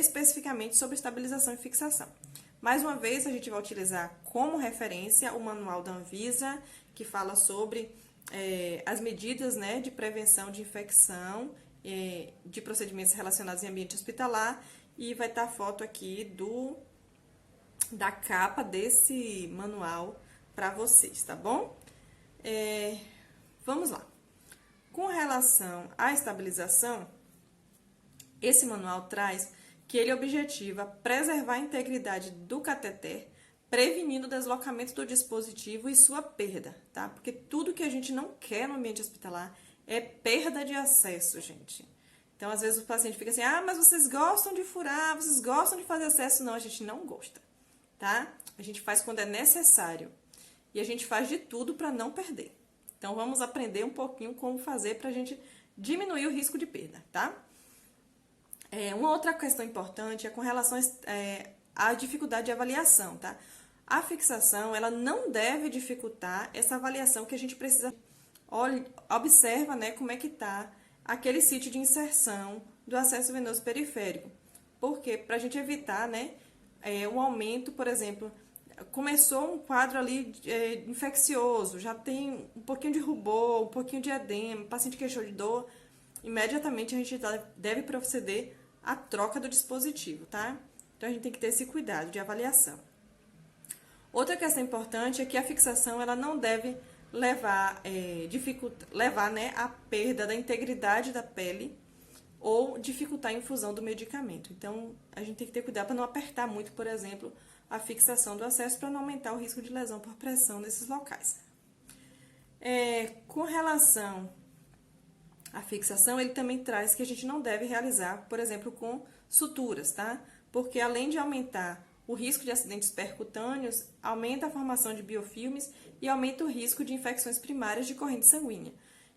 especificamente sobre estabilização e fixação. Mais uma vez, a gente vai utilizar como referência o manual da Anvisa, que fala sobre as medidas, né, de prevenção de infecção, de procedimentos relacionados em ambiente hospitalar, e vai estar a foto aqui da capa desse manual para vocês, tá bom? Vamos lá. Com relação à estabilização, esse manual traz que ele objetiva preservar a integridade do cateter, prevenindo o deslocamento do dispositivo e sua perda, tá? Porque tudo que a gente não quer no ambiente hospitalar é perda de acesso, gente. Então, às vezes o paciente fica assim, mas vocês gostam de furar, vocês gostam de fazer acesso. Não, a gente não gosta, tá? A gente faz quando é necessário. E a gente faz de tudo para não perder. Então, vamos aprender um pouquinho como fazer para a gente diminuir o risco de perda, tá? Uma outra questão importante é com relação à dificuldade de avaliação, tá? A fixação, ela não deve dificultar essa avaliação que a gente precisa. Observa, né, como é que tá aquele sítio de inserção do acesso venoso periférico. Porque para a gente evitar, né, um aumento, por exemplo, começou um quadro ali infeccioso, já tem um pouquinho de rubor, um pouquinho de edema, o paciente queixou de dor, imediatamente a gente deve proceder à troca do dispositivo, tá? Então, a gente tem que ter esse cuidado de avaliação. Outra questão importante é que a fixação ela não deve levar né, à perda da integridade da pele ou dificultar a infusão do medicamento. Então, a gente tem que ter cuidado para não apertar muito, por exemplo, a fixação do acesso para não aumentar o risco de lesão por pressão nesses locais. Com relação à fixação, ele também traz que a gente não deve realizar, por exemplo, com suturas, tá? Porque além de aumentar o risco de acidentes percutâneos, aumenta a formação de biofilmes e aumenta o risco de infecções primárias de corrente sanguínea.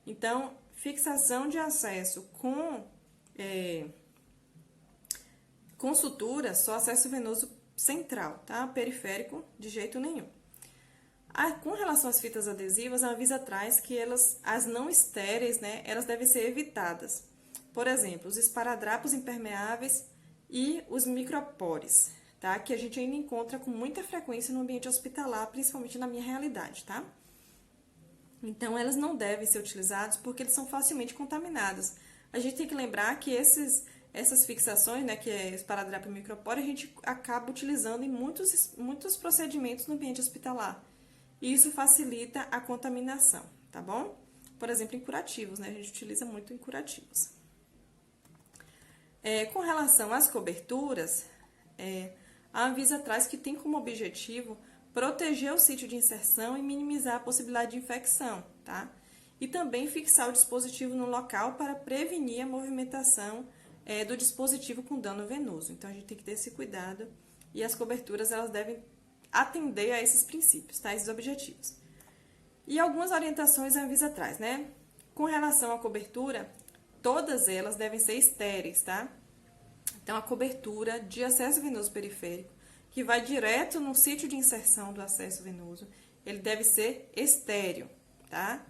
Então, fixação de acesso com sutura, só acesso venoso central, tá? Periférico, de jeito nenhum. Com relação às fitas adesivas, a Anvisa traz que as não estéreis, né, elas devem ser evitadas. Por exemplo, os esparadrapos impermeáveis e os micropores, tá? Que a gente ainda encontra com muita frequência no ambiente hospitalar, principalmente na minha realidade, tá? Então, elas não devem ser utilizadas porque eles são facilmente contaminados. A gente tem que lembrar que essas fixações, né, que é esparadrapo e micropore, a gente acaba utilizando em muitos procedimentos no ambiente hospitalar. E isso facilita a contaminação, tá bom? Por exemplo, em curativos, né? A gente utiliza muito em curativos. Com relação às coberturas, a Anvisa traz que tem como objetivo proteger o sítio de inserção e minimizar a possibilidade de infecção, tá? E também fixar o dispositivo no local para prevenir a movimentação do dispositivo com dano venoso. Então, a gente tem que ter esse cuidado e as coberturas, elas devem atender a esses princípios, tá? Esses objetivos. E algumas orientações a Anvisa traz, né? Com relação à cobertura, todas elas devem ser estéreis, tá? Então, a cobertura de acesso venoso periférico, que vai direto no sítio de inserção do acesso venoso, ele deve ser estéril, tá?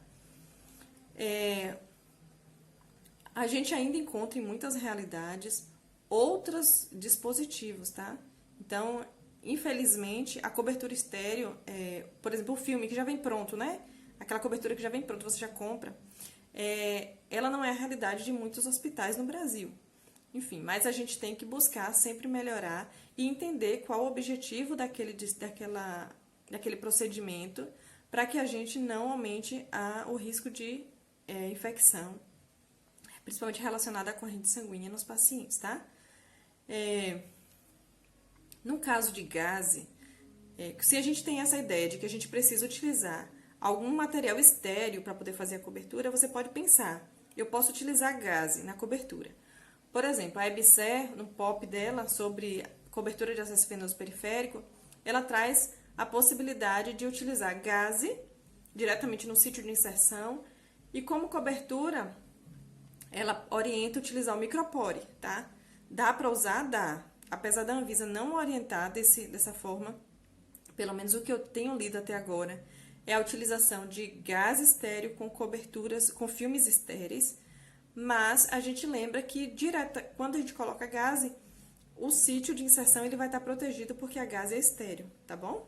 A gente ainda encontra em muitas realidades outros dispositivos, tá? Então, infelizmente, a cobertura estéril, por exemplo, o filme que já vem pronto, né? Aquela cobertura que já vem pronto, você já compra, ela não é a realidade de muitos hospitais no Brasil. Enfim, mas a gente tem que buscar sempre melhorar e entender qual o objetivo daquele procedimento para que a gente não aumente o risco de infecção, principalmente relacionada à corrente sanguínea nos pacientes, tá? No caso de gaze, se a gente tem essa ideia de que a gente precisa utilizar algum material estéril para poder fazer a cobertura, você pode pensar, eu posso utilizar gaze na cobertura. Por exemplo, a EBSER, no POP dela, sobre cobertura de acesso venoso periférico, ela traz a possibilidade de utilizar gaze diretamente no sítio de inserção e como cobertura, ela orienta a utilizar o micropore, tá? Dá para usar? Dá. Apesar da Anvisa não orientar dessa forma, pelo menos o que eu tenho lido até agora, é a utilização de gás estéreo com coberturas, com filmes estéreis, mas a gente lembra que quando a gente coloca gaze, o sítio de inserção ele vai estar protegido porque a gaze é estéril, tá bom?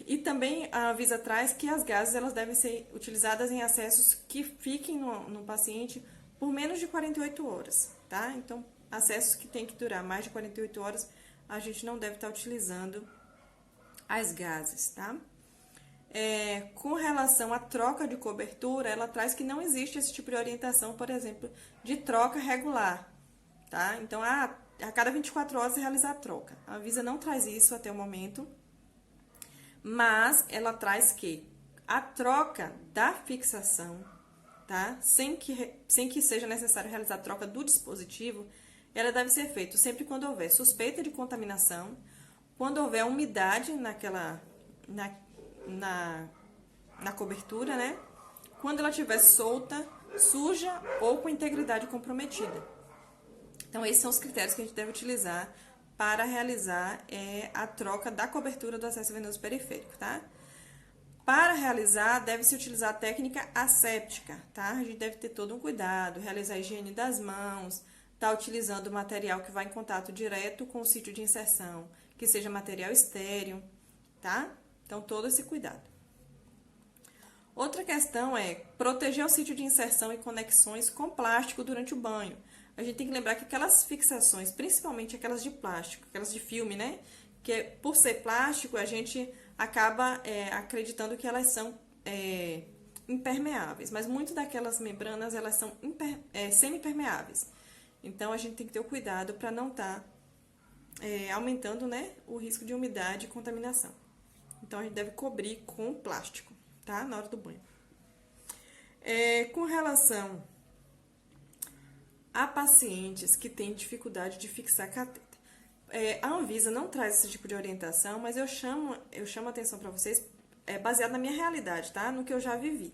E também a Anvisa traz que as gases elas devem ser utilizadas em acessos que fiquem no paciente por menos de 48 horas, tá? Então, acessos que tem que durar mais de 48 horas, a gente não deve estar utilizando as gases, tá? Com relação à troca de cobertura, ela traz que não existe esse tipo de orientação, por exemplo, de troca regular, tá? Então, a cada 24 horas realizar a troca. A Anvisa não traz isso até o momento, mas ela traz que a troca da fixação, tá? Sem que seja necessário realizar a troca do dispositivo, ela deve ser feita sempre quando houver suspeita de contaminação, quando houver umidade na cobertura, né? Quando ela estiver solta, suja ou com integridade comprometida. Então, esses são os critérios que a gente deve utilizar para realizar a troca da cobertura do acesso venoso periférico, tá? Para realizar, deve-se utilizar a técnica asséptica, tá? A gente deve ter todo um cuidado, realizar a higiene das mãos, tá utilizando material que vai em contato direto com o sítio de inserção, que seja material estéril, tá? Então, todo esse cuidado. Outra questão é proteger o sítio de inserção e conexões com plástico durante o banho. A gente tem que lembrar que aquelas fixações, principalmente aquelas de plástico, aquelas de filme, né? Que por ser plástico, a gente acaba acreditando que elas são impermeáveis. Mas muitas daquelas membranas, elas são semi-permeáveis. Então, a gente tem que ter o cuidado para não estar aumentando, né, o risco de umidade e contaminação. Então, a gente deve cobrir com plástico, tá? Na hora do banho. Com relação a pacientes que têm dificuldade de fixar catéter. A Anvisa não traz esse tipo de orientação, mas eu chamo a atenção para vocês baseado na minha realidade, tá? No que eu já vivi.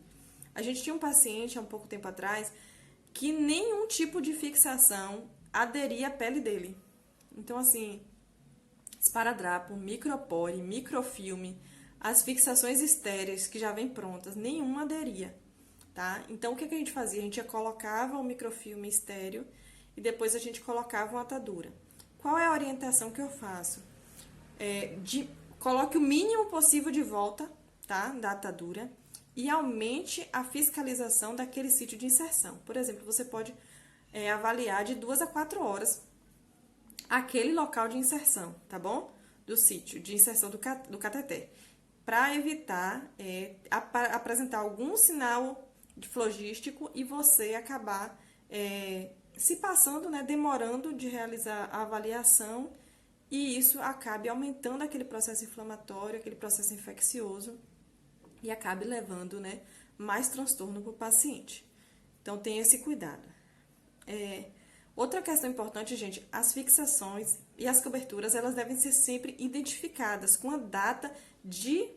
A gente tinha um paciente há um pouco tempo atrás que nenhum tipo de fixação aderia à pele dele. Então, assim, esparadrapo, micropore, microfilme, as fixações estéreis que já vêm prontas, nenhuma aderia. Tá? Então, o que a gente fazia? A gente colocava o microfilme estéreo e depois a gente colocava uma atadura. Qual é a orientação que eu faço? Coloque o mínimo possível de volta, tá, da atadura e aumente a fiscalização daquele sítio de inserção. Por exemplo, você pode avaliar de 2 a 4 horas aquele local de inserção, tá bom? Do sítio de inserção do cateter, para evitar apresentar algum sinal de flogístico e você acabar se passando, né, demorando de realizar a avaliação e isso acabe aumentando aquele processo inflamatório, aquele processo infeccioso e acabe levando, né, mais transtorno para o paciente. Então, tenha esse cuidado. Outra questão importante, gente, as fixações e as coberturas, elas devem ser sempre identificadas com a data de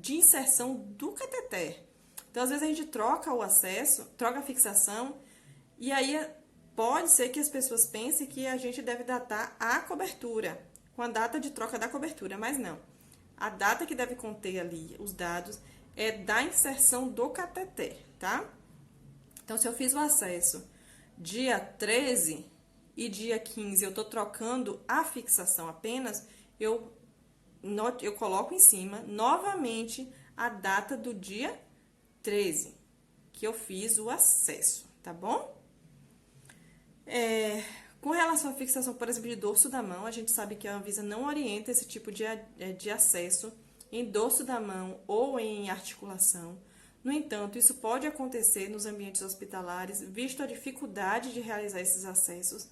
inserção do cateter. Então, às vezes, a gente troca o acesso, troca a fixação, e aí pode ser que as pessoas pensem que a gente deve datar a cobertura, com a data de troca da cobertura, mas não. A data que deve conter ali os dados é da inserção do cateter, tá? Então, se eu fiz o acesso dia 13 e dia 15 eu tô trocando a fixação apenas, eu coloco em cima novamente a data do dia 13, que eu fiz o acesso, tá bom? Com relação à fixação, por exemplo, de dorso da mão, a gente sabe que a Anvisa não orienta esse tipo de acesso em dorso da mão ou em articulação. No entanto, isso pode acontecer nos ambientes hospitalares, visto a dificuldade de realizar esses acessos,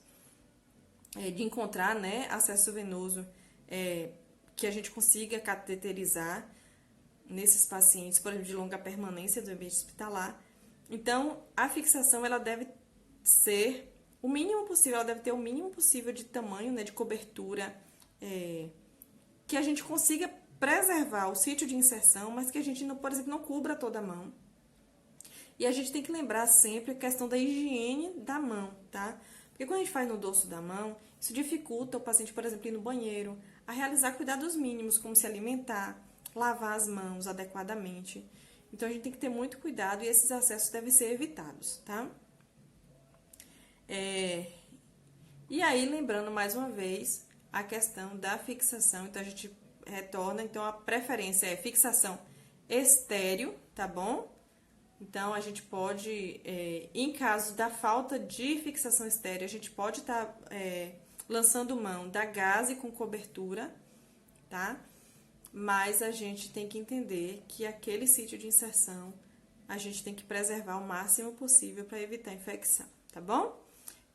de encontrar, né, acesso venoso que a gente consiga cateterizar nesses pacientes, por exemplo, de longa permanência do ambiente hospitalar. Então, a fixação ela deve ser o mínimo possível, ela deve ter o mínimo possível de tamanho, né, de cobertura, que a gente consiga preservar o sítio de inserção, mas que a gente, não, por exemplo, não cubra toda a mão. E a gente tem que lembrar sempre a questão da higiene da mão, tá? Porque quando a gente faz no dorso da mão, isso dificulta o paciente, por exemplo, ir no banheiro, a realizar cuidados mínimos, como se alimentar, lavar as mãos adequadamente. Então, a gente tem que ter muito cuidado e esses acessos devem ser evitados, tá? E aí, lembrando mais uma vez a questão da fixação, então a gente retorna, então a preferência é fixação estéreo, tá bom? Então, a gente pode, em caso da falta de fixação estéreo, a gente pode estar lançando mão da gaze com cobertura, tá? Mas a gente tem que entender que aquele sítio de inserção a gente tem que preservar o máximo possível para evitar infecção, tá bom?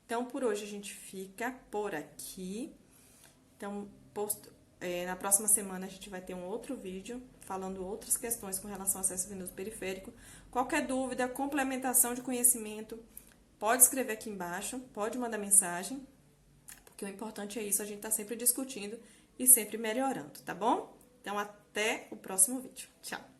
Então, por hoje a gente fica por aqui. Então, na próxima semana a gente vai ter um outro vídeo falando outras questões com relação ao acesso venoso periférico. Qualquer dúvida, complementação de conhecimento, pode escrever aqui embaixo, pode mandar mensagem, porque o importante é isso, a gente tá sempre discutindo e sempre melhorando, tá bom? Então, até o próximo vídeo. Tchau!